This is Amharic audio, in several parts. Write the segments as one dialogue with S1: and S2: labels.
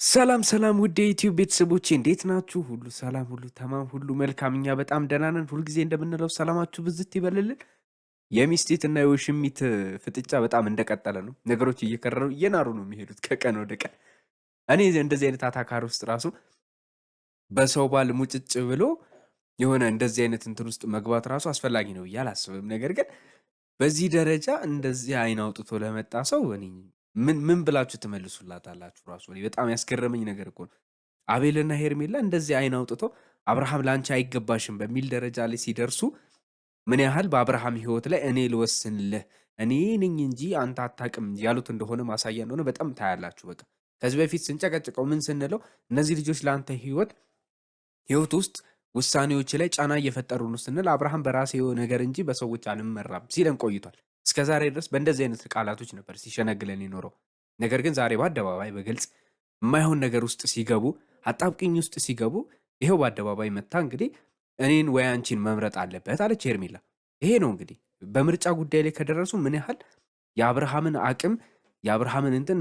S1: ሰላም ሰላም ውድ የዩቲዩብ ቤተሰቦቼ እንዴት ናችሁ? ሁሉ ሰላም፣ ሁሉ ተማም፣ ሁሉ መልካም። እኛ በጣም ደህና ነን። ሁልጊዜ እንደምንለው ሰላማችሁ ብዝት ይበልልን። የሚስቲትና የውሽሚት ፍጥጫ በጣም እንደቀጠለ ነው። ነገሮች እየከረሩ እየናሩ ነው የሚሄዱት ከቀን ወደ ቀን። እኔ እንደዚህ አይነት አታካሪ ውስጥ ራሱ በሰው ባል ሙጭጭ ብሎ የሆነ እንደዚህ አይነት እንትን ውስጥ መግባት ራሱ አስፈላጊ ነው ብዬ አላስብም። ነገር ግን በዚህ ደረጃ እንደዚህ አይን አውጥቶ ለመጣ ሰው እኔ ምን ብላችሁ ትመልሱላታላችሁ? ራሱ እኔ በጣም ያስገረመኝ ነገር እኮ ነው። አቤልና ሄርሜላ እንደዚህ አይን አውጥቶ አብርሃም ለአንቺ አይገባሽም በሚል ደረጃ ላይ ሲደርሱ ምን ያህል በአብርሃም ሕይወት ላይ እኔ ልወስንልህ እኔ ነኝ እንጂ አንተ አታውቅም ያሉት እንደሆነ ማሳያ እንደሆነ በጣም ታያላችሁ። በቃ ከዚህ በፊት ስንጨቀጭቀው ምን ስንለው እነዚህ ልጆች ለአንተ ሕይወት ውስጥ ውሳኔዎች ላይ ጫና እየፈጠሩ ነው ስንል አብርሃም በራሴ ነገር እንጂ በሰዎች አልመራም ሲለን ቆይቷል። እስከ ዛሬ ድረስ በእንደዚህ አይነት ቃላቶች ነበር ሲሸነግለን የኖረው። ነገር ግን ዛሬ በአደባባይ በግልጽ የማይሆን ነገር ውስጥ ሲገቡ፣ አጣብቅኝ ውስጥ ሲገቡ ይሄው በአደባባይ መታ እንግዲህ እኔን ወይ አንቺን መምረጥ አለበት አለች ሄርሜላ። ይሄ ነው እንግዲህ በምርጫ ጉዳይ ላይ ከደረሱ ምን ያህል የአብርሃምን አቅም የአብርሃምን እንትን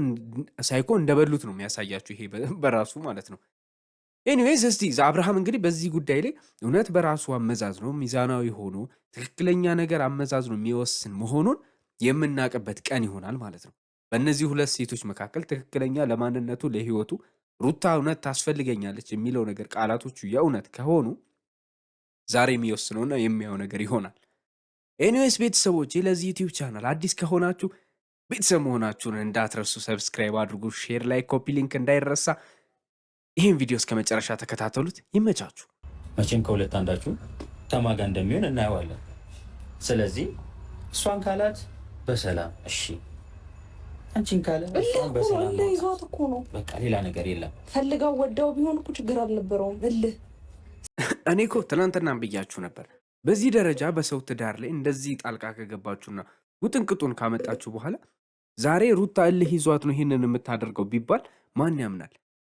S1: ሳይኮ እንደበሉት ነው የሚያሳያችሁ። ይሄ በራሱ ማለት ነው። ኤኒዌይስ እስቲ አብርሃም እንግዲህ በዚህ ጉዳይ ላይ እውነት በራሱ አመዛዝኖ ሚዛናዊ ሆኖ ትክክለኛ ነገር አመዛዝኖ የሚወስን መሆኑን የምናውቅበት ቀን ይሆናል ማለት ነው። በእነዚህ ሁለት ሴቶች መካከል ትክክለኛ ለማንነቱ ለህይወቱ ሩታ እውነት ታስፈልገኛለች የሚለው ነገር ቃላቶቹ የእውነት ከሆኑ ዛሬ የሚወስነውና የሚያየው ነገር ይሆናል። ኤኒዌይስ ቤተሰቦች ለዚህ ዩቲዩብ ቻናል አዲስ ከሆናችሁ ቤተሰብ መሆናችሁን እንዳትረሱ፣ ሰብስክራይብ አድርጉ፣ ሼር ላይ ኮፒ ሊንክ እንዳይረሳ። ይህን ቪዲዮ እስከ መጨረሻ ተከታተሉት። ይመቻችሁ።
S2: መቼም ከሁለት አንዳችሁ ተማጋ እንደሚሆን እናየዋለን። ስለዚህ እሷን ካላት በሰላም እሺ፣ አንቺን ካለ በሰላም
S3: ይዟት እኮ ነው።
S2: በቃ ሌላ ነገር የለም።
S3: ፈልጋው ወዳው ቢሆን እኮ ችግር አልነበረውም። እልህ
S1: እኔ እኮ ትናንትናም ብያችሁ ነበር። በዚህ ደረጃ በሰው ትዳር ላይ እንደዚህ ጣልቃ ከገባችሁና ውጥንቅጡን ካመጣችሁ በኋላ ዛሬ ሩታ እልህ ይዟት ነው ይህንን የምታደርገው ቢባል ማን ያምናል?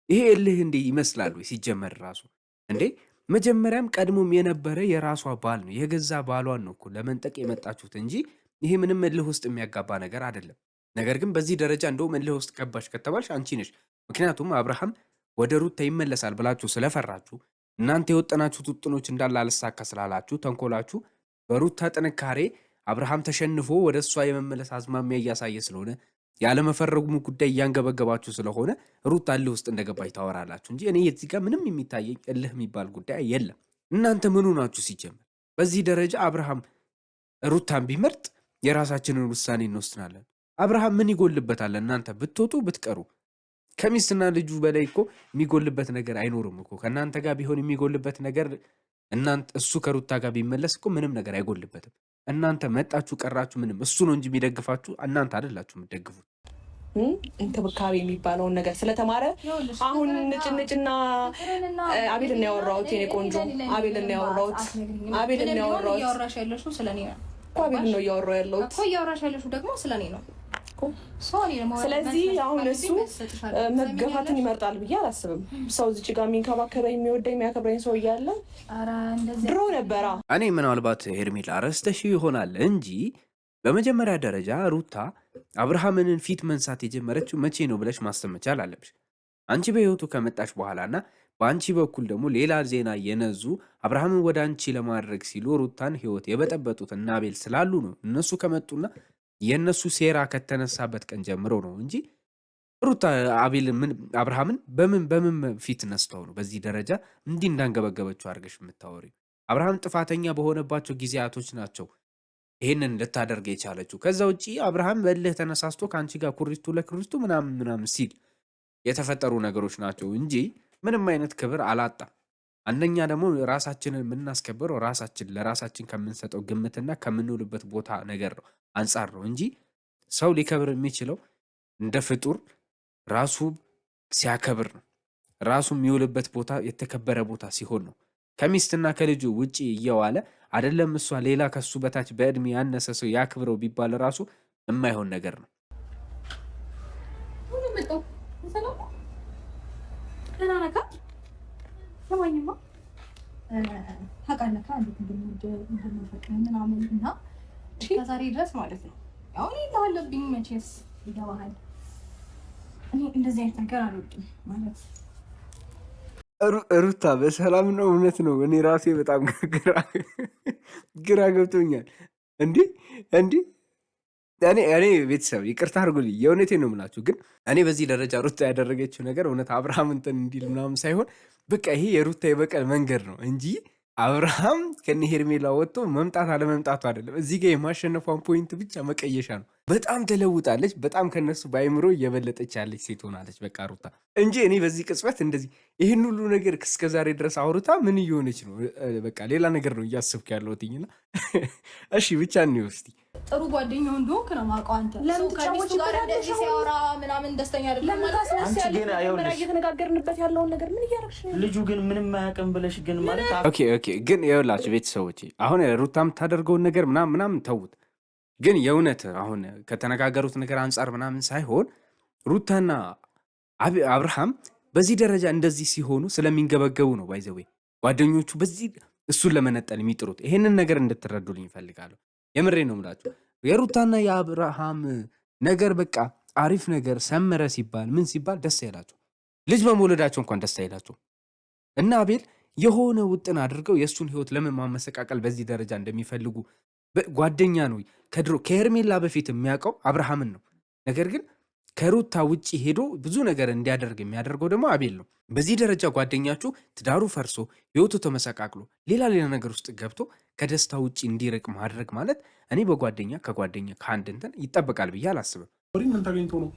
S1: ይሄ እልህ እንዴ ይመስላል ወይ? ሲጀመር ራሱ እንዴ መጀመሪያም ቀድሞም የነበረ የራሷ ባል ነው፣ የገዛ ባሏን ነው እኮ ለመንጠቅ የመጣችሁት እንጂ ይሄ ምንም እልህ ውስጥ የሚያጋባ ነገር አይደለም። ነገር ግን በዚህ ደረጃ እንደውም እልህ ውስጥ ገባሽ ከተባልሽ አንቺ ነሽ። ምክንያቱም አብርሃም ወደ ሩታ ይመለሳል ብላችሁ ስለፈራችሁ፣ እናንተ የወጠናችሁት ውጥኖች እንዳለ አልሳካ ስላላችሁ፣ ተንኮላችሁ በሩታ ጥንካሬ አብርሃም ተሸንፎ ወደ እሷ የመመለስ አዝማሚያ እያሳየ ስለሆነ ያለመፈረጉሙ ጉዳይ እያንገበገባችሁ ስለሆነ ሩታ እልህ ውስጥ እንደገባች ታወራላችሁ እንጂ እኔ የዚህ ጋር ምንም የሚታየኝ እልህ የሚባል ጉዳይ የለም። እናንተ ምኑ ናችሁ ሲጀምር? በዚህ ደረጃ አብርሃም ሩታን ቢመርጥ የራሳችንን ውሳኔ እንወስናለን። አብርሃም ምን ይጎልበታል? እናንተ ብትወጡ ብትቀሩ ከሚስትና ልጁ በላይ እኮ የሚጎልበት ነገር አይኖርም እኮ። ከእናንተ ጋር ቢሆን የሚጎልበት ነገር እሱ ከሩታ ጋር ቢመለስ እኮ ምንም ነገር አይጎልበትም። እናንተ መጣችሁ ቀራችሁ ምንም እሱ ነው እንጂ የሚደግፋችሁ እናንተ አይደላችሁ የምትደግፉት።
S3: እንክብካቤ የሚባለውን ነገር ስለተማረ አሁን ንጭንጭና አቤልን ያወራሁት የኔ ቆንጆ አቤልን ያወራሁት አቤልን ነው እያወራሁ ያለሁት እኮ እያወራሽ ያለሽው ደግሞ ስለኔ ነው። ስለዚህ አሁን እሱ መገፋትን ይመርጣል ብዬ አላስብም። ሰው እዚህ ጋር የሚንከባከበኝ የሚወደኝ የሚያከብረኝ ሰው እያለ ድሮ ነበራ።
S1: እኔ ምናልባት ሄርሜላ ረስተሽ ይሆናል እንጂ በመጀመሪያ ደረጃ ሩታ አብርሃምንን ፊት መንሳት የጀመረችው መቼ ነው ብለሽ ማሰብ መቻል አለብሽ። አንቺ በህይወቱ ከመጣች በኋላና በአንቺ በኩል ደግሞ ሌላ ዜና የነዙ አብርሃምን ወደ አንቺ ለማድረግ ሲሉ ሩታን ህይወት የበጠበጡት እና አቤል ስላሉ ነው። እነሱ ከመጡና የነሱ ሴራ ከተነሳበት ቀን ጀምሮ ነው እንጂ ሩታ አብርሃምን በምን ፊት ነስተው ነው በዚህ ደረጃ እንዲህ እንዳንገበገበችው አድርገሽ የምታወሪው? አብርሃም ጥፋተኛ በሆነባቸው ጊዜያቶች ናቸው ይሄንን ልታደርግ የቻለችው። ከዛ ውጪ አብርሃም በልህ ተነሳስቶ ከአንቺ ጋር ኩሪስቱ ለክሪስቱ ምናምን ሲል የተፈጠሩ ነገሮች ናቸው እንጂ ምንም አይነት ክብር አላጣም። አንደኛ ደግሞ ራሳችንን የምናስከብረው ለራሳችን ከምንሰጠው ግምትና ከምንውልበት ቦታ ነገር ነው አንጻር ነው እንጂ ሰው ሊከብር የሚችለው እንደ ፍጡር ራሱ ሲያከብር ነው። ራሱ የሚውልበት ቦታ የተከበረ ቦታ ሲሆን ነው። ከሚስትና ከልጁ ውጪ እየዋለ አይደለም እሷ ሌላ ከሱ በታች በእድሜ ያነሰ ሰው ያክብረው ቢባል ራሱ የማይሆን ነገር ነው።
S4: ከዛሬ ድረስ ማለት ነው። አሁን ይላልብኝ መቼስ ይገባሃል። እኔ እንደዚህ አይነት ነገር አልወድም ማለት
S1: ሩታ በሰላም ነው? እውነት ነው? እኔ ራሴ በጣም ግራ ገብቶኛል። እንዲህ እንዲህ እኔ ቤተሰብ ይቅርታ አድርጉልኝ፣ የእውነቴን ነው የምላችሁ። ግን እኔ በዚህ ደረጃ ሩታ ያደረገችው ነገር እውነት አብርሃም እንትን እንዲል ምናምን ሳይሆን በቃ ይሄ የሩታ የበቀል መንገድ ነው እንጂ አብርሃም ከነ ሄርሜላ ወጥቶ መምጣት አለመምጣቱ አይደለም። እዚህ ጋር የማሸነፏን ፖይንት ብቻ መቀየሻ ነው። በጣም ተለውጣለች። በጣም ከነሱ በአይምሮ እየበለጠች ያለች ሴት ሆናለች። በቃ ሩታ እንጂ እኔ በዚህ ቅጽበት እንደዚህ ይህን ሁሉ ነገር እስከዛሬ ድረስ አውርታ ምን እየሆነች ነው? በቃ ሌላ ነገር ነው እያስብኩ ያለሁትኝና እሺ ብቻ እኔ ውስጥ
S4: ጥሩ ጓደኛው እንደሆንክ ነው የማውቀው። አንተ ለምን ከሚስቱ ጋር እንደዚህ ሲያወራ ምናምን ደስተኛ አይደለም ማለት ነው።
S3: እየተነጋገርንበት ያለውን ነገር ምን እያደረግሽ ነው?
S2: ልጁ ግን ምንም አያውቅም ብለሽ ግን ማለት
S1: ኦኬ ግን ይኸውላችሁ ቤተሰቦቼ አሁን ሩታ የምታደርገውን ነገር ምናምን ተውት። ግን የእውነት አሁን ከተነጋገሩት ነገር አንጻር ምናምን ሳይሆን ሩታና አብርሃም በዚህ ደረጃ እንደዚህ ሲሆኑ ስለሚንገበገቡ ነው። ባይዘዌ ጓደኞቹ በዚህ እሱን ለመነጠል የሚጥሩት ይሄንን ነገር እንድትረዱልኝ ይፈልጋለሁ። የምሬ ነው የምላችሁ። የሩታና የአብርሃም ነገር በቃ አሪፍ ነገር ሰመረ ሲባል ምን ሲባል ደስ አይላቸው። ልጅ በመውለዳቸው እንኳን ደስ አይላቸው እና አቤል የሆነ ውጥን አድርገው የእሱን ህይወት ለምን ማመሰቃቀል በዚህ ደረጃ እንደሚፈልጉ ጓደኛ ነው ከድሮ ከሄርሜላ በፊት የሚያውቀው አብርሃምን ነው። ነገር ግን ከሩታ ውጭ ሄዶ ብዙ ነገር እንዲያደርግ የሚያደርገው ደግሞ አቤል ነው። በዚህ ደረጃ ጓደኛችሁ ትዳሩ ፈርሶ ህይወቱ ተመሰቃቅሎ ሌላ ነገር ውስጥ ገብቶ ከደስታ ውጭ እንዲርቅ ማድረግ ማለት እኔ በጓደኛ ከአንድ እንትን ይጠበቃል ብዬ አላስብም።
S5: ምን ታገኝቶ ነው?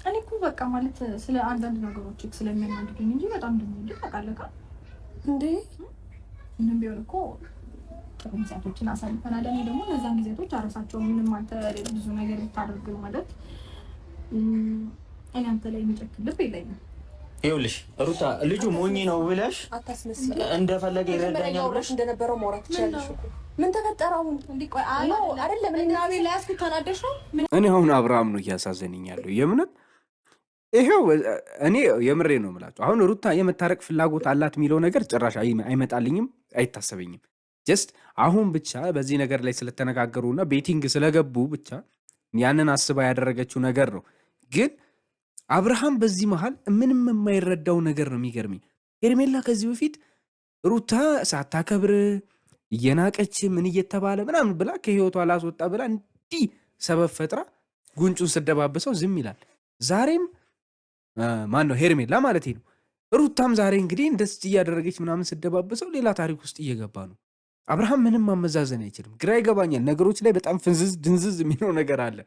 S4: እኔ እኮ በቃ ማለት ስለ አንዳንድ ነገሮች ስለሚያናድዱኝ እንጂ በጣም እንደምወድ ታውቃለህ እንዴ? ምንም ቢሆን እኮ ጥሩ ጊዜያቶችን አሳልፈናል። እኔ ደግሞ እነዛን ጊዜያቶች አረሳቸውም። ምንም አንተ ብዙ ነገር ብታደርግ ማለት እኔ አንተ ላይ የሚጨክል ልብ የለኝም።
S2: ይኸውልሽ ሩታ ልጁ ሞኝ ነው ብለሽ እንደፈለገ ይረዳኛል ብለሽ
S3: እንደነበረው ማውራት ትችያለሽ እኮ። ምን ተፈጠረ አሁን?
S4: እንዲቆይ አይደለም እና ቤት ላይ ያስኩት ተናደሽ ነው።
S1: እኔ አሁን አብርሃም ነው እያሳዘነኝ ያለው የምነት ይሄው እኔ የምሬ ነው የምላችሁ። አሁን ሩታ የመታረቅ ፍላጎት አላት የሚለው ነገር ጭራሽ አይመጣልኝም፣ አይታሰበኝም። ጀስት አሁን ብቻ በዚህ ነገር ላይ ስለተነጋገሩና ቤቲንግ ስለገቡ ብቻ ያንን አስባ ያደረገችው ነገር ነው። ግን አብርሃም በዚህ መሃል ምንም የማይረዳው ነገር ነው። የሚገርመኝ ሄርሜላ ከዚህ በፊት ሩታ ሳታከብር እየናቀች ምን እየተባለ ምናምን ብላ ከህይወቷ ላስወጣ ብላ እንዲህ ሰበብ ፈጥራ ጉንጩን ስደባብሰው ዝም ይላል። ዛሬም ማን ነው ሄርሜላ ማለት ነው። ሩታም ዛሬ እንግዲህ እንደዚህ እያደረገች ምናምን ስደባብሰው ሌላ ታሪክ ውስጥ እየገባ ነው። አብርሃም ምንም ማመዛዘን አይችልም። ግራ ይገባኛል። ነገሮች ላይ በጣም ፍንዝዝ ድንዝዝ የሚለው ነገር አለ።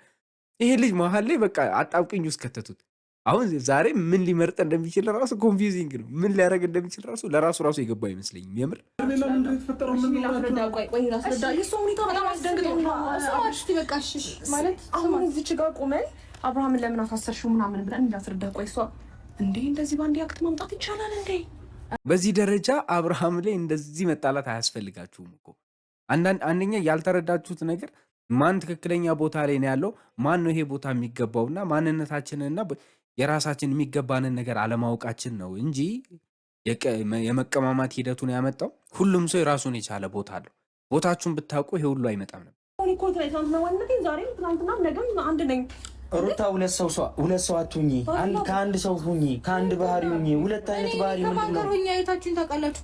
S1: ይሄ ልጅ መሀል ላይ በቃ አጣብቅኝ ውስጥ ከተቱት። አሁን ዛሬ ምን ሊመርጥ እንደሚችል ራሱ ኮንፊውዚንግ ነው። ምን ሊያደርግ እንደሚችል ለራሱ የገባ አይመስለኝም። የምር
S3: አሁን እዚች ጋር ቁመን አብርሃምን ለምን አሳሰርሽው ምናምን ብለን እንዳስረዳ ቆይ እሷ እንዴ እንደዚህ ባንድ ያክት ማምጣት ይቻላል እንዴ?
S1: በዚህ ደረጃ አብርሃም ላይ እንደዚህ መጣላት አያስፈልጋችሁም እኮ። አንደኛ ያልተረዳችሁት ነገር ማን ትክክለኛ ቦታ ላይ ነው ያለው፣ ማን ነው ይሄ ቦታ የሚገባውና ማንነታችንና የራሳችን የሚገባንን ነገር አለማወቃችን ነው እንጂ የመቀማማት ሂደቱን ያመጣው ሁሉም ሰው የራሱን የቻለ ቦታ አለው። ቦታችሁን ብታውቁ ይሄ ሁሉ አይመጣም ነበር።
S3: ትናንትና ነገም አንድ ነኝ።
S2: ሩታ ሁለት ሰው አትሁኚ። ከአንድ ሰው ሁኚ፣ ከአንድ ባህሪ ሁኚ። ሁለት አይነት ባህሪ ምንድን ነው?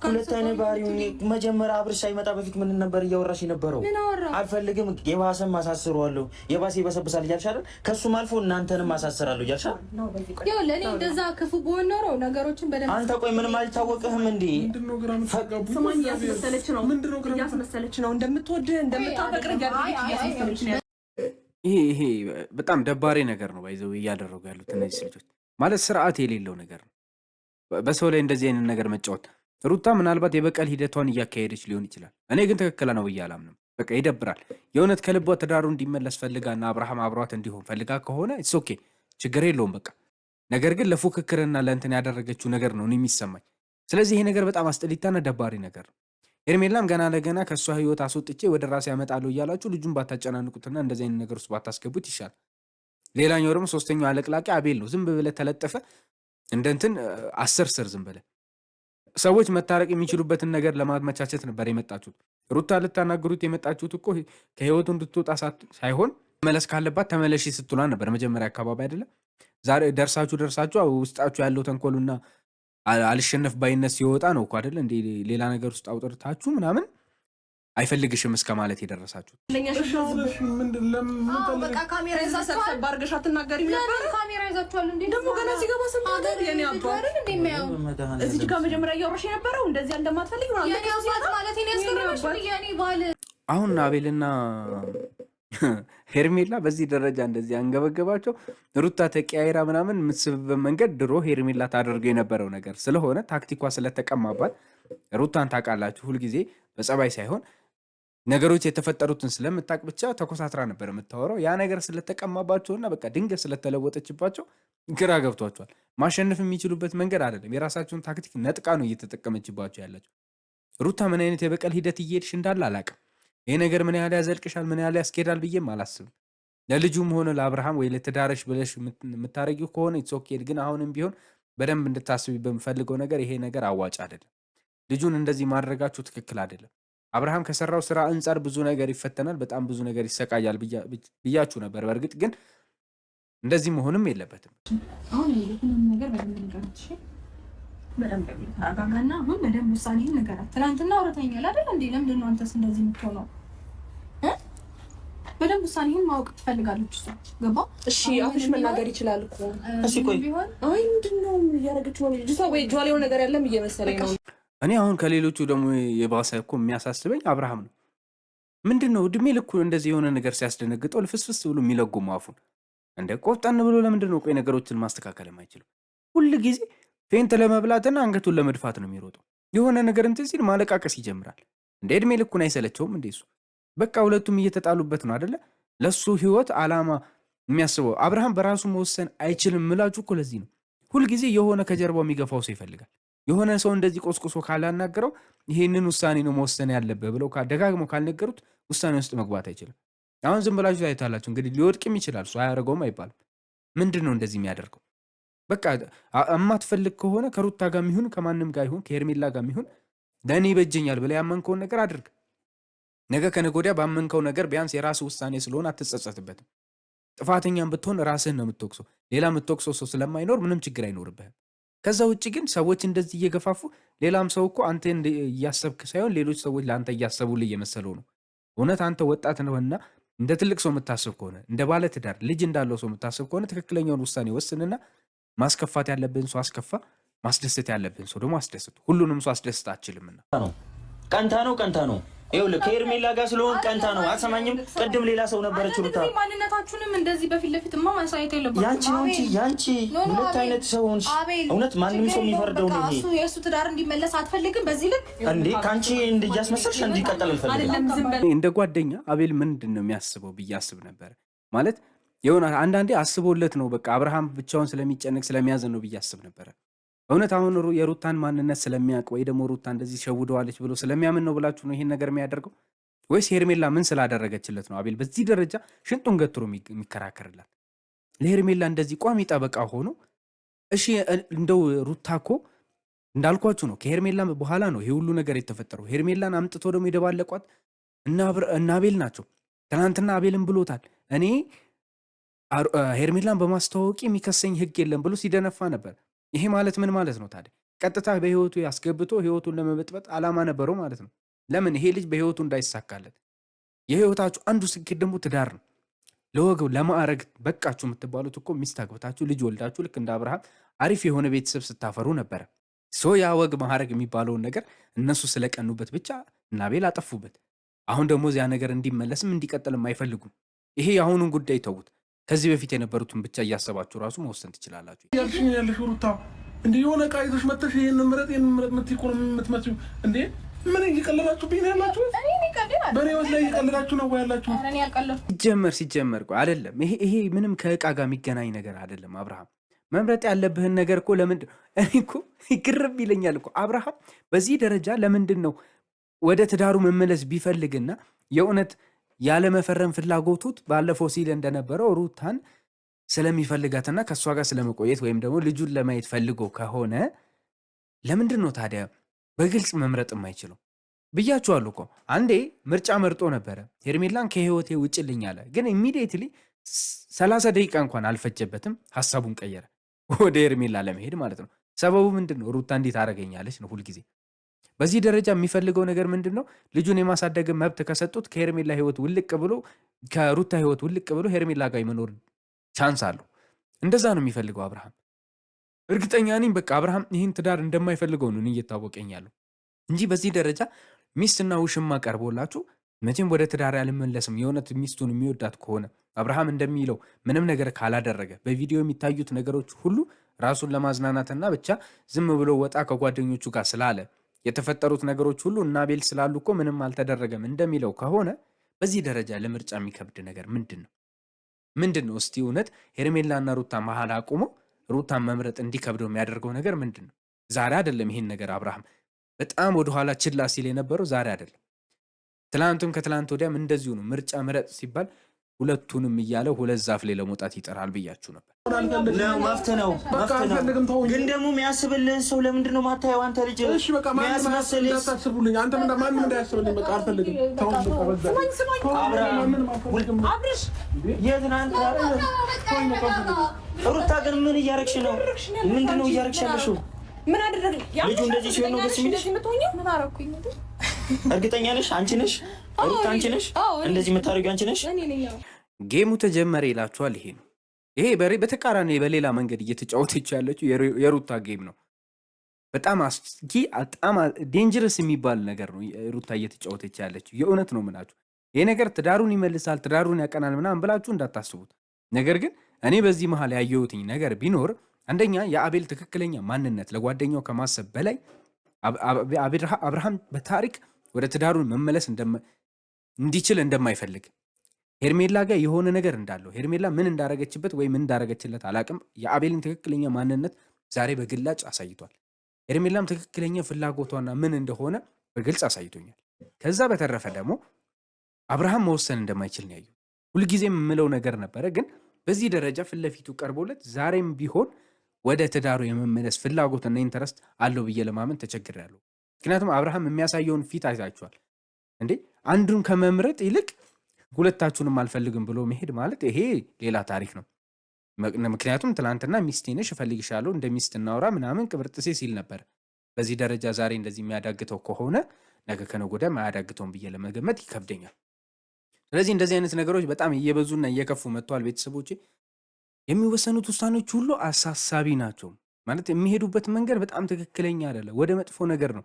S2: ሁለት አይነት ባህሪ ሁኚ። መጀመሪያ አብርሽ ሳይመጣ በፊት ምን ነበር እያወራሽ የነበረው? አልፈልግም፣ የባሰም አሳስረዋለሁ፣ የባሰ ይበሰብሳል እያልሽ አይደል? ከሱም አልፎ እናንተንም አሳስራለሁ እያልሽ አይደል?
S4: ለእኔ እንደዛ ክፉ በሆነ ኖሮ ነገሮችን በደንብ
S2: አንተ ቆይ ምንም አልታወቅህም እንዴ?
S3: ስማኝ፣ እያስመሰለች ነው እንደምትወድህ እንደምታፈቅር እያስመሰለች ነው።
S1: ይሄ በጣም ደባሪ ነገር ነው። ባይዘው እያደረጉ ያሉት እነዚህ ልጆች ማለት ስርዓት የሌለው ነገር ነው። በሰው ላይ እንደዚህ አይነት ነገር መጫወት። ሩታ ምናልባት የበቀል ሂደቷን እያካሄደች ሊሆን ይችላል። እኔ ግን ትክክል ነው ብዬ አላምንም። በቃ ይደብራል። የእውነት ከልቧ ትዳሩ እንዲመለስ ፈልጋና አብርሃም አብሯት እንዲሆን ፈልጋ ከሆነ ኢትስ ኦኬ፣ ችግር የለውም በቃ። ነገር ግን ለፉክክርና ለእንትን ያደረገችው ነገር ነው የሚሰማኝ። ስለዚህ ይሄ ነገር በጣም አስጠሊታና ደባሪ ነገር ነው። ሄርሜላም ገና ለገና ከእሷ ህይወት አስወጥቼ ወደ ራሴ ያመጣለሁ እያላችሁ ልጁን ባታጨናንቁትና እንደዚህ አይነት ነገር ውስጥ ባታስገቡት ይሻል። ሌላኛው ደግሞ ሶስተኛው አለቅላቂ አቤል ነው። ዝም ብለህ ተለጠፈ እንደንትን 10 ስር ዝም ብለህ ሰዎች መታረቅ የሚችሉበትን ነገር ለማመቻቸት ነበር የመጣችሁት። ሩታ ልታናግሩት የመጣችሁት እኮ ከህይወቱ እንድትወጣ ሳይሆን መለስ ካለባት ተመለሺ ስትሏን ነበር መጀመሪያ አካባቢ አይደለም። ዛሬ ደርሳችሁ ውስጣችሁ ያለው ተንኮሉና አልሸነፍ ባይነት ሲወጣ ነው እኮ አይደለ እንዴ ሌላ ነገር ውስጥ አውጥታችሁ ምናምን አይፈልግሽም እስከ ማለት የደረሳችሁ።
S3: በቃ ካሜራ ይዛችሁ ባርገሽ አትናገሪም ነበር? ካሜራ ይዛችኋል እንዴ? ደግሞ ገና ሲገባ ሰምተሃል? የኔ አባት እዚህ ጋር መጀመሪያ እያወራሽ የነበረው እንደዚህ እንደማትፈልግ ነው። የኔ አባት ማለት ነው ያስገረመሽ የኔ ባል።
S1: አሁን አቤልና ሄርሜላ በዚህ ደረጃ እንደዚህ አንገበገባቸው። ሩታ ተቀያይራ ምናምን የምትስብበት መንገድ ድሮ ሄርሜላ ታደርገው የነበረው ነገር ስለሆነ ታክቲኳ ስለተቀማባት ሩታን ታውቃላችሁ፣ ሁልጊዜ በጸባይ ሳይሆን ነገሮች የተፈጠሩትን ስለምታውቅ ብቻ ተኮሳትራ ነበር የምታወራው። ያ ነገር ስለተቀማባቸውና በቃ ድንገት ስለተለወጠችባቸው ግራ ገብቷቸዋል። ማሸነፍ የሚችሉበት መንገድ አይደለም። የራሳቸውን ታክቲክ ነጥቃ ነው እየተጠቀመችባቸው ያላቸው። ሩታ ምን አይነት የበቀል ሂደት እየሄድሽ እንዳለ አላውቅም። ይሄ ነገር ምን ያህል ያዘልቅሻል፣ ምን ያህል ያስኬዳል ብዬም አላስብም። ለልጁም ሆነ ለአብርሃም ወይ ለትዳርሽ ብለሽ የምታረጊው ከሆነ ኢትስ ኦኬ። ግን አሁንም ቢሆን በደንብ እንድታስቢ በምፈልገው ነገር ይሄ ነገር አዋጭ አይደለም። ልጁን እንደዚህ ማድረጋችሁ ትክክል አይደለም። አብርሃም ከሰራው ስራ አንጻር ብዙ ነገር ይፈተናል፣ በጣም ብዙ ነገር ይሰቃያል ብያችሁ ነበር። በእርግጥ ግን እንደዚህ መሆንም የለበትም።
S4: አሁን ሁሉም ነገር በደንብ ንገራት፣ በደንብ አጋጋና አሁን በደንብ ውሳኔህን ንገራት። ትናንትና አውርተኛል አይደል እንዴ? ለምንድን ነው አንተስ እንደዚህ የምትሆነው? በደንብ ውሳኔህን ማወቅ ትፈልጋለች እሷ። ገባ?
S3: እሺ አፍሽ መናገር ይችላል እኮ።
S2: እሺ ቆይ
S3: አይ ምንድን ነው እያደረገችው ነው ልጅቷ? ወይ ጇ ላይ ነገር ያለም እየመሰለኝ ነው።
S1: እኔ አሁን ከሌሎቹ ደግሞ የባሰ እኮ የሚያሳስበኝ አብርሃም ነው። ምንድን ነው እድሜ ልኩ እንደዚህ የሆነ ነገር ሲያስደነግጠው ልፍስፍስ ብሎ የሚለጉም አፉን እንደ ቆፍጠን ብሎ ለምንድን ነው ቆይ ነገሮችን ማስተካከል የማይችለው? ሁል ጊዜ ፌንት ለመብላትና አንገቱን ለመድፋት ነው የሚሮጠው። የሆነ ነገር እንትን ሲል ማለቃቀስ ይጀምራል። እንደ እድሜ ልኩን አይሰለቸውም እንዴ እሱ? በቃ ሁለቱም እየተጣሉበት ነው አይደለ? ለሱ ህይወት አላማ የሚያስበው አብርሃም በራሱ መወሰን አይችልም ምላችሁ እኮ ለዚህ ነው። ሁልጊዜ የሆነ ከጀርባው የሚገፋው ሰው ይፈልጋል። የሆነ ሰው እንደዚህ ቆስቁሶ ካላናገረው ይሄንን ውሳኔ ነው መወሰን ያለበት ብለው ደጋግመው ካልነገሩት ውሳኔ ውስጥ መግባት አይችልም። አሁን ዝም ብላችሁ ታይታላችሁ። እንግዲህ ሊወድቅም ይችላል፣ እሱ አያደርገውም አይባልም። ምንድን ነው እንደዚህ የሚያደርገው? በቃ እማትፈልግ ከሆነ ከሩታ ጋር ይሁን ከማንም ጋር ይሁን ከሄርሜላ ጋር ይሁን ለእኔ ይበጀኛል ብለህ ያመንከውን ነገር አድርግ። ነገ ከነገ ወዲያ ባመንከው ነገር ቢያንስ የራስ ውሳኔ ስለሆነ አትጸጸትበትም። ጥፋተኛም ብትሆን ራስህን ነው የምትወቅሰው። ሌላ የምትወቅሰው ሰው ስለማይኖር ምንም ችግር አይኖርብህም። ከዛ ውጭ ግን ሰዎች እንደዚህ እየገፋፉ ሌላም ሰው እኮ አንተ እያሰብክ ሳይሆን ሌሎች ሰዎች ለአንተ እያሰቡልህ እየመሰለው ነው። እውነት አንተ ወጣት ነውና እንደ ትልቅ ሰው የምታስብ ከሆነ እንደ ባለ ትዳር ልጅ እንዳለው ሰው የምታስብ ከሆነ ትክክለኛውን ውሳኔ ወስንና ማስከፋት ያለብን ሰው አስከፋ፣ ማስደሰት ያለብን ሰው ደግሞ አስደስት። ሁሉንም ሰው አስደስት አችልምና
S2: ቀንታ ነው ይኸውልህ ከሄርሜላ ጋር ስለሆን ቀንታ ነው። አሰማኝም ቅድም ሌላ ሰው ነበረች ሩታ።
S4: ማንነታችሁንም እንደዚህ በፊት ለፊትማ ማሳየት የለባችሁም።
S2: ያንቺ ነው እንጂ ያንቺ ሁለት አይነት ሰው ሆንሽ። እውነት ማንም ሰው የሚፈርደው ነው። ይሄ
S4: የእሱ ትዳር እንዲመለስ አትፈልግም? በዚህ ልክ
S2: እንዴ ከአንቺ እንዲያስመሰልሽ እንዲቀጥል አልፈልግም።
S1: እንደ ጓደኛ አቤል ምንድን ነው የሚያስበው ብዬ አስብ ነበር። ማለት የሆነ አንዳንዴ አስቦለት ነው በቃ አብርሃም ብቻውን ስለሚጨነቅ ስለሚያዘን ነው ብዬ አስብ ነበረ። እውነት አሁን የሩታን ማንነት ስለሚያውቅ ወይ ደግሞ ሩታ እንደዚህ ሸውደዋለች ብሎ ስለሚያምን ነው ብላችሁ ነው ይሄን ነገር የሚያደርገው? ወይስ ሄርሜላ ምን ስላደረገችለት ነው አቤል በዚህ ደረጃ ሽንጡን ገትሮ የሚከራከርላት? ለሄርሜላ እንደዚህ ቋሚ ጠበቃ ሆኖ እሺ፣ እንደው ሩታ እኮ እንዳልኳችሁ ነው ከሄርሜላ በኋላ ነው ይሄ ሁሉ ነገር የተፈጠረው። ሄርሜላን አምጥቶ ደግሞ የደባለቋት እና አቤል ናቸው። ትናንትና አቤልን ብሎታል፣ እኔ ሄርሜላን በማስተዋወቂ የሚከሰኝ ህግ የለም ብሎ ሲደነፋ ነበር። ይሄ ማለት ምን ማለት ነው ታዲያ? ቀጥታ በህይወቱ ያስገብቶ ህይወቱን ለመበጥበጥ አላማ ነበረው ማለት ነው። ለምን ይሄ ልጅ በህይወቱ እንዳይሳካለት። የህይወታችሁ አንዱ ስኬት ደግሞ ትዳር ነው። ለወገው ለማዕረግ በቃችሁ የምትባሉት እኮ ሚስት አግብታችሁ ልጅ ወልዳችሁ ልክ እንደ አብርሃም አሪፍ የሆነ ቤተሰብ ስታፈሩ ነበረ። ያ ወግ ማዕረግ የሚባለውን ነገር እነሱ ስለቀኑበት ብቻ እና አቤል አጠፉበት። አሁን ደግሞ ያ ነገር እንዲመለስም እንዲቀጥልም አይፈልጉም። ይሄ የአሁኑን ጉዳይ ተውት። ከዚህ በፊት የነበሩትን ብቻ እያሰባችሁ ራሱ መወሰን ትችላላችሁ።
S5: ያልሽኝ ያለሽ ሩታ እንዴ የሆነ ዕቃ ይዘሽ መጥተሽ ይሄን ምረጥ የምትይ እኮ ነው የምትመጪው። እንዴ ምን እየቀለዳችሁብኝ ነው ያላችሁ? በእኔ ወስ ላይ እየቀለዳችሁ ነው ያላችሁ?
S1: ሲጀመር እኮ አይደለም ይሄ ምንም ከዕቃ ጋር የሚገናኝ ነገር አይደለም። አብርሃም መምረጥ ያለብህን ነገር እኮ ለምንድን እኔ እኮ ይግርም ይለኛል እኮ አብርሃም በዚህ ደረጃ ለምንድን ነው ወደ ትዳሩ መመለስ ቢፈልግና የእውነት ያለመፈረም ፍላጎቱት ባለፈው ሲል እንደነበረው ሩታን ስለሚፈልጋትና ከእሷ ጋር ስለመቆየት ወይም ደግሞ ልጁን ለማየት ፈልጎ ከሆነ ለምንድን ነው ታዲያ በግልጽ መምረጥ የማይችለው? ብያችኋለሁ እኮ አንዴ ምርጫ መርጦ ነበረ ሄርሜላን ከህይወቴ ውጭልኝ አለ። ግን ኢሚዲየትሊ 30 ደቂቃ እንኳን አልፈጀበትም ሀሳቡን ቀየረ፣ ወደ ሄርሜላ ለመሄድ ማለት ነው። ሰበቡ ምንድን ነው? ሩታ እንዴት አደረገኛለች ነው ሁልጊዜ። በዚህ ደረጃ የሚፈልገው ነገር ምንድን ነው? ልጁን የማሳደግ መብት ከሰጡት ከሄርሜላ ህይወት ውልቅ ብሎ ከሩታ ህይወት ውልቅ ብሎ ሄርሜላ ጋር የመኖር ቻንስ አለው። እንደዛ ነው የሚፈልገው አብርሃም። እርግጠኛ ነኝ በቃ አብርሃም ይህን ትዳር እንደማይፈልገው ነው እየታወቀኝ ያለው እንጂ በዚህ ደረጃ ሚስትና ውሽማ ቀርቦላችሁ መቼም ወደ ትዳር አልመለስም የእውነት ሚስቱን የሚወዳት ከሆነ አብርሃም እንደሚለው ምንም ነገር ካላደረገ በቪዲዮ የሚታዩት ነገሮች ሁሉ ራሱን ለማዝናናትና ብቻ ዝም ብሎ ወጣ ከጓደኞቹ ጋር ስላለ የተፈጠሩት ነገሮች ሁሉ እና ቤል ስላሉ እኮ ምንም አልተደረገም እንደሚለው ከሆነ በዚህ ደረጃ ለምርጫ የሚከብድ ነገር ምንድን ነው? ምንድን ነው እስቲ እውነት ሄርሜላና ሩታ መሀል አቁሞ ሩታን መምረጥ እንዲከብደው የሚያደርገው ነገር ምንድን ነው? ዛሬ አይደለም ይሄን ነገር አብርሃም በጣም ወደኋላ ችላ ሲል የነበረው ዛሬ አይደለም። ትላንቱም ከትላንት ወዲያም እንደዚሁ ነው። ምርጫ ምረጥ ሲባል ሁለቱንም እያለ ሁለት ዛፍ ላይ ለመውጣት ይጠራል ብያችሁ ነበር።
S2: መፍት ነው። ግን ደግሞ የሚያስብልህ ሰው ለምንድን ነው ማታየው? አንተ ልጅ
S5: እሺ በቃ ማንም እንዳታስቡልኝ፣ አንተ ማንም እንዳያስብልኝ በቃ አልፈልግም።
S2: ሩታ ግን ምን እያረግሽ ነው? ምንድን ነው እያረግሽ ያለሽው?
S3: ምን አደረግኝ?
S2: ልጁ እንደዚህ ሲሆን ነው ደስ የሚልሽ?
S4: ምን አደረኩኝ?
S2: እርግጠኛ ነሽ? አንቺ ነሽ ሩታ? አንቺ ነሽ እንደዚህ የምታደርጊው? አንቺ ነሽ?
S1: ጌሙ ተጀመረ ይላችኋል። ይሄ ነው ይሄ በተቃራኒ በሌላ መንገድ እየተጫወተች ያለችው የሩታ ጌም ነው። በጣም አስጊ በጣም ዴንጀረስ የሚባል ነገር ነው ሩታ እየተጫወተች ያለችው። የእውነት ነው የምላችሁ። ይሄ ነገር ትዳሩን ይመልሳል፣ ትዳሩን ያቀናል ምናምን ብላችሁ እንዳታስቡት። ነገር ግን እኔ በዚህ መሀል ያየሁትኝ ነገር ቢኖር አንደኛ የአቤል ትክክለኛ ማንነት ለጓደኛው ከማሰብ በላይ አብርሃም በታሪክ ወደ ትዳሩን መመለስ እንዲችል እንደማይፈልግ ሄርሜላ ጋር የሆነ ነገር እንዳለው ሄርሜላ ምን እንዳረገችበት ወይ ምን እንዳረገችለት አላቅም። የአቤልን ትክክለኛ ማንነት ዛሬ በግላጭ አሳይቷል። ሄርሜላም ትክክለኛ ፍላጎቷና ምን እንደሆነ በግልጽ አሳይቶኛል። ከዛ በተረፈ ደግሞ አብርሃም መወሰን እንደማይችል ነው ያየው። ሁልጊዜም የምለው ነገር ነበረ፣ ግን በዚህ ደረጃ ፊት ለፊቱ ቀርቦለት ዛሬም ቢሆን ወደ ትዳሩ የመመለስ ፍላጎትና ኢንተረስት አለው ብዬ ለማመን ተቸግሬያለሁ። ምክንያቱም አብርሃም የሚያሳየውን ፊት አይታችኋል እንዴ። አንዱን ከመምረጥ ይልቅ ሁለታችሁንም አልፈልግም ብሎ መሄድ ማለት ይሄ ሌላ ታሪክ ነው። ምክንያቱም ትላንትና ሚስቴ ነሽ እፈልግሻለሁ እንደ ሚስት እናውራ ምናምን ቅብርጥሴ ሲል ነበር። በዚህ ደረጃ ዛሬ እንደዚህ የሚያዳግተው ከሆነ ነገ ከነገ ወዲያም አያዳግተውም ብዬ ለመገመት ይከብደኛል። ስለዚህ እንደዚህ አይነት ነገሮች በጣም እየበዙና እየከፉ መጥተዋል። ቤተሰቦቼ የሚወሰኑት ውሳኔዎች ሁሉ አሳሳቢ ናቸው። ማለት የሚሄዱበት መንገድ በጣም ትክክለኛ አይደለም፣ ወደ መጥፎ ነገር ነው።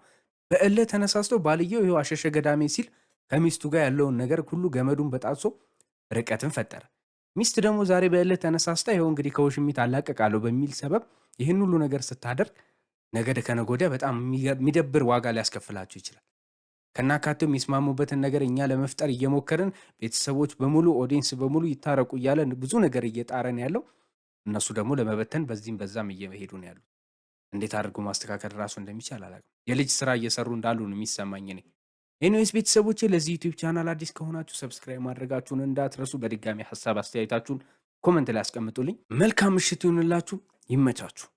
S1: በእልህ ተነሳስቶ ባልየው ይኸው አሸሸ ገዳሜ ሲል ከሚስቱ ጋር ያለውን ነገር ሁሉ ገመዱን በጣሶ ርቀትን ፈጠረ። ሚስት ደግሞ ዛሬ በእልህ ተነሳስታ ይኸው እንግዲህ ከውሽሚት አላቀቃለሁ በሚል ሰበብ ይህን ሁሉ ነገር ስታደርግ ነገ ከነገ ወዲያ በጣም የሚደብር ዋጋ ሊያስከፍላቸው ይችላል። ከናካቴው የሚስማሙበትን ነገር እኛ ለመፍጠር እየሞከርን ቤተሰቦች በሙሉ ኦዲየንስ በሙሉ ይታረቁ እያለን ብዙ ነገር እየጣረን ያለው እነሱ ደግሞ ለመበተን በዚህም በዛም እየሄዱ ነው ያሉት። እንዴት አድርጎ ማስተካከል ራሱ እንደሚቻል አላውቅም። የልጅ ስራ እየሰሩ እንዳሉ ነው የሚሰማኝ እኔ። ኤኒዌይስ ቤተሰቦቼ ለዚህ ዩቲዩብ ቻናል አዲስ ከሆናችሁ ሰብስክራይብ ማድረጋችሁን እንዳትረሱ። በድጋሚ ሀሳብ አስተያየታችሁን ኮመንት ላይ አስቀምጡልኝ። መልካም ምሽት ይሁንላችሁ። ይመቻችሁ።